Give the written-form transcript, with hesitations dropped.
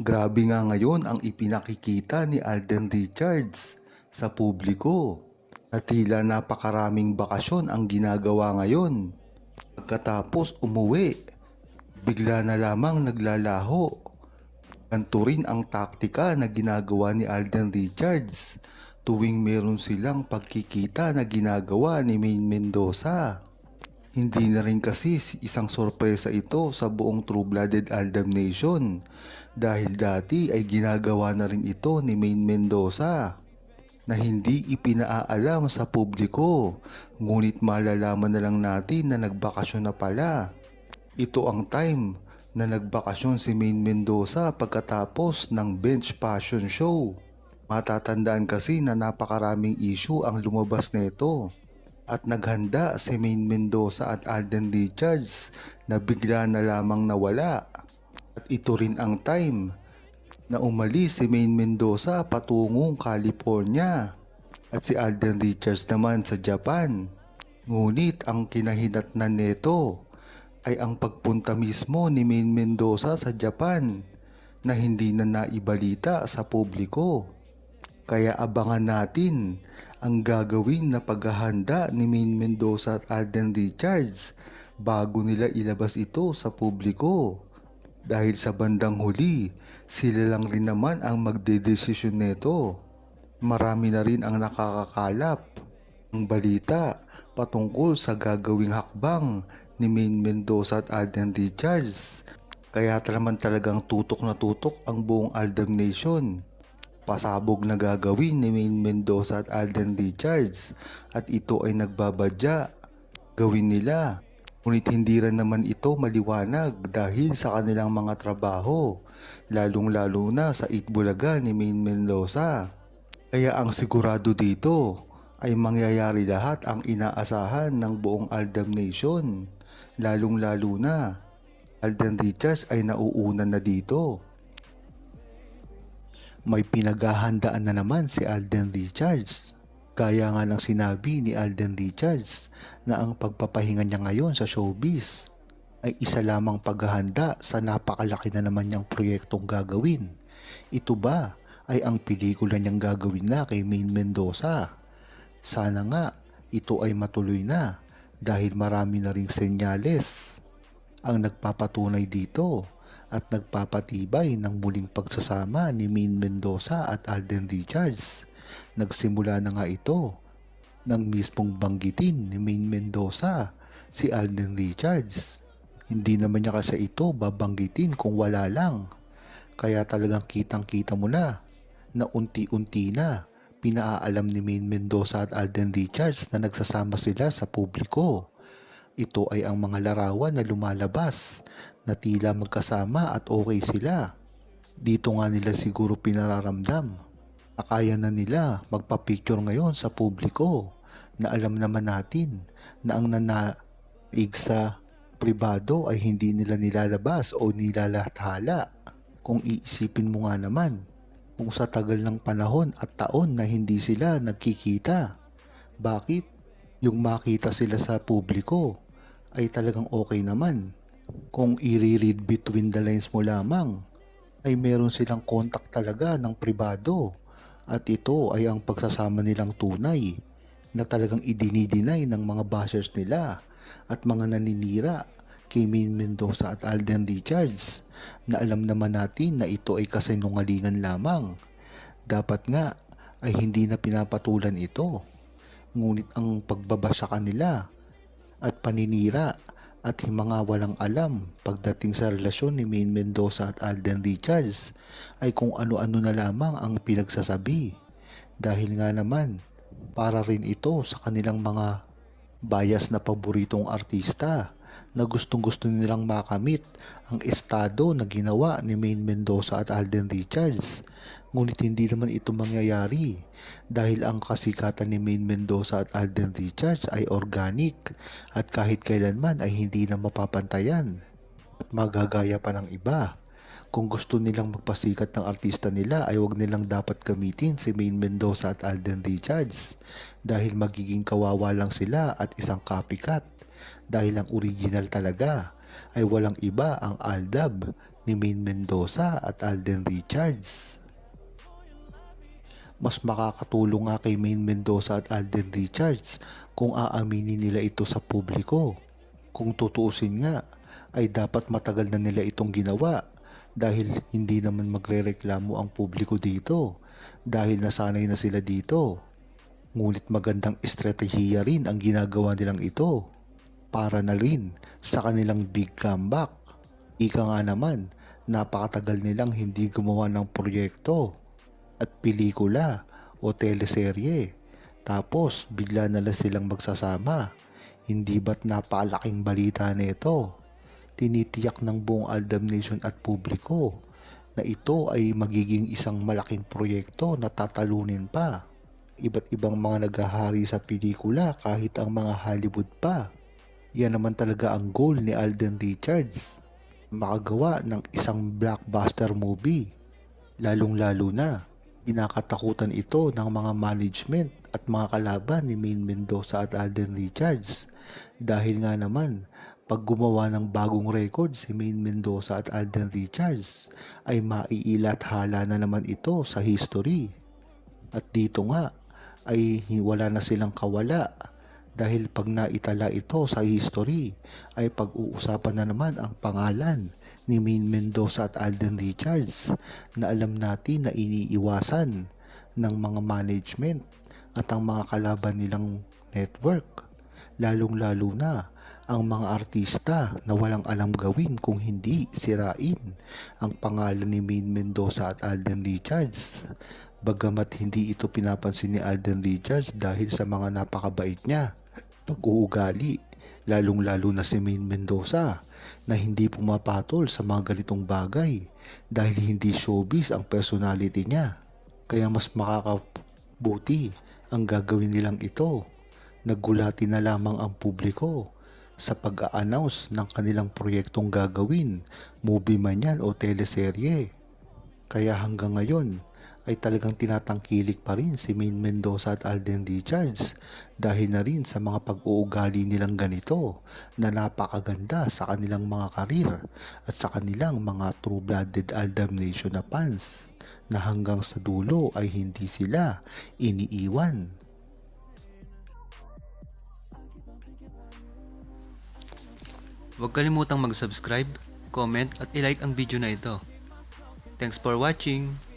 Grabe nga ngayon ang ipinakikita ni Alden Richards sa publiko na tila napakaraming bakasyon ang ginagawa ngayon. Pagkatapos umuwi, bigla na lamang naglalaho. Ganito rin ang taktika na ginagawa ni Alden Richards tuwing meron silang pagkikita na ginagawa ni Maine Mendoza. Hindi na rin kasi isang sorpresa ito sa buong True-Blooded Aldab Nation dahil dati ay ginagawa na rin ito ni Maine Mendoza na hindi ipinaalam sa publiko, ngunit malalaman na lang natin na nagbakasyon na pala. Ito ang time na nagbakasyon si Maine Mendoza pagkatapos ng Bench Passion Show. Matatandaan kasi na napakaraming issue ang lumabas nito. At naghanda si Maine Mendoza at Alden Richards na bigla na lamang nawala. At ito rin ang time na umalis si Maine Mendoza patungong California at si Alden Richards naman sa Japan. Ngunit ang kinahinatnan nito ay ang pagpunta mismo ni Maine Mendoza sa Japan na hindi na naibalita sa publiko. Kaya abangan natin ang gagawin na paghahanda ni Maine Mendoza at Alden Richards bago nila ilabas ito sa publiko. Dahil sa bandang huli, sila lang rin naman ang magdedesisyon nito. Marami na rin ang nakakakalap ang balita patungkol sa gagawing hakbang ni Maine Mendoza at Alden Richards. Kaya naman talagang tutok na tutok ang buong Aldab Nation. Pasabog na gagawin ni Maine Mendoza at Alden Richards at ito ay nagbabadya gawin nila. Ngunit hindi rin naman ito maliwanag dahil sa kanilang mga trabaho, lalong-lalo na sa Itbulaga ni Maine Mendoza. Kaya ang sigurado dito ay mangyayari lahat ang inaasahan ng buong Aldab Nation, lalong-lalo na Alden Richards ay nauuna na dito. May pinaghahandaan na naman si Alden Richards. Gaya nga ng sinabi ni Alden Richards na ang pagpapahinga niya ngayon sa showbiz ay isa lamang paghahanda sa napakalaki na naman niyang proyektong gagawin. Ito ba ay ang pelikula niyang gagawin na kay Maine Mendoza? Sana nga ito ay matuloy na dahil marami na ring senyales ang nagpapatunay dito at nagpapatibay ng muling pagsasama ni Maine Mendoza at Alden Richards. Nagsimula na nga ito nang mismong banggitin ni Maine Mendoza si Alden Richards. Hindi naman niya kasi ito babanggitin kung wala lang. Kaya talagang kitang-kita mo na unti-unti na pinaalam ni Maine Mendoza at Alden Richards na nagsasama sila sa publiko. Ito ay ang mga larawan na lumalabas na tila magkasama at okay sila. Dito nga nila siguro pinararamdam na kaya na nila magpa-picture ngayon sa publiko na alam naman natin na ang nanaig sa pribado ay hindi nila nilalabas o nilalathala. Kung iisipin mo nga naman kung sa tagal ng panahon at taon na hindi sila nagkikita, bakit yung makita sila sa publiko ay talagang okay naman? Kung i-read between the lines mo lamang ay meron silang contact talaga ng pribado at ito ay ang pagsasama nilang tunay na talagang idinideny ng mga bashers nila at mga naninira kay Maine Mendoza at Alden Richards na alam naman natin na ito ay kasinungalingan lamang. Dapat nga ay hindi na pinapatulan ito. Ngunit ang pagbaba sa kanila at paninira at mga walang alam pagdating sa relasyon ni Maine Mendoza at Alden Richards ay kung ano-ano na lamang ang pinagsasabi. Dahil nga naman para rin ito sa kanilang mga bias na paboritong artista na gustong-gusto nilang makamit ang estado na ginawa ni Maine Mendoza at Alden Richards. Ngunit hindi naman ito mangyayari dahil ang kasikatan ni Maine Mendoza at Alden Richards ay organic at kahit kailanman ay hindi na mapapantayan at magagaya pa ng iba. Kung gusto nilang magpasikat ng artista nila ay wag nilang dapat gamitin si Maine Mendoza at Alden Richards dahil magiging kawawa lang sila at isang copycat dahil ang original talaga ay walang iba ang Aldab ni Maine Mendoza at Alden Richards. Mas makakatulong nga kay Maine Mendoza at Alden Richards kung aaminin nila ito sa publiko. Kung tutuusin nga, ay dapat matagal na nila itong ginawa dahil hindi naman magrereklamo ang publiko dito dahil nasanay na sila dito. Ngunit magandang estratehiya rin ang ginagawa nilang ito para na rin sa kanilang big comeback. Ika nga naman, napakatagal nilang hindi gumawa ng proyekto at pelikula o teleserye. Tapos bigla na lang silang magsasama. Hindi ba't napakalaking balita nito? Tinitiyak ng buong Aldab Nation at publiko na ito ay magiging isang malaking proyekto na tatalunin pa. Iba't ibang mga naghahari sa pelikula kahit ang mga Hollywood pa. Yan naman talaga ang goal ni Alden Richards, makagawa ng isang blockbuster movie. Lalong-lalo na, kinakatakutan ito ng mga management at mga kalaban ni Maine Mendoza at Alden Richards. Dahil nga naman, pag gumawa ng bagong record si Maine Mendoza at Alden Richards, ay maiilathala na naman ito sa history. At dito nga, ay wala na silang kawala. Dahil pag naitala ito sa history, ay pag-uusapan na naman ang pangalan ni Maine Mendoza at Alden Richards na alam natin na iniiwasan ng mga management at ang mga kalaban nilang network. Lalong-lalo na ang mga artista na walang alam gawin kung hindi sirain ang pangalan ni Maine Mendoza at Alden Richards. Bagamat hindi ito pinapansin ni Alden Richards dahil sa mga napakabait niya pag-uugali, lalong-lalo na si Maine Mendoza na hindi pumapatol sa mga ganitong bagay dahil hindi showbiz ang personality niya. Kaya mas makakabuti ang gagawin nilang ito. Naggulati na lamang ang publiko sa pag-a-announce ng kanilang proyektong gagawin, movie man yan o teleserye. Kaya hanggang ngayon ay talagang tinatangkilik pa rin si Maine Mendoza at Alden Richards dahil na rin sa mga pag-uugali nilang ganito na napakaganda sa kanilang mga karir at sa kanilang mga true-blooded Aldab Nation na fans na hanggang sa dulo ay hindi sila iniiwan. Huwag kalimutang mag-subscribe, comment at i-like ang video na ito. Thanks for watching!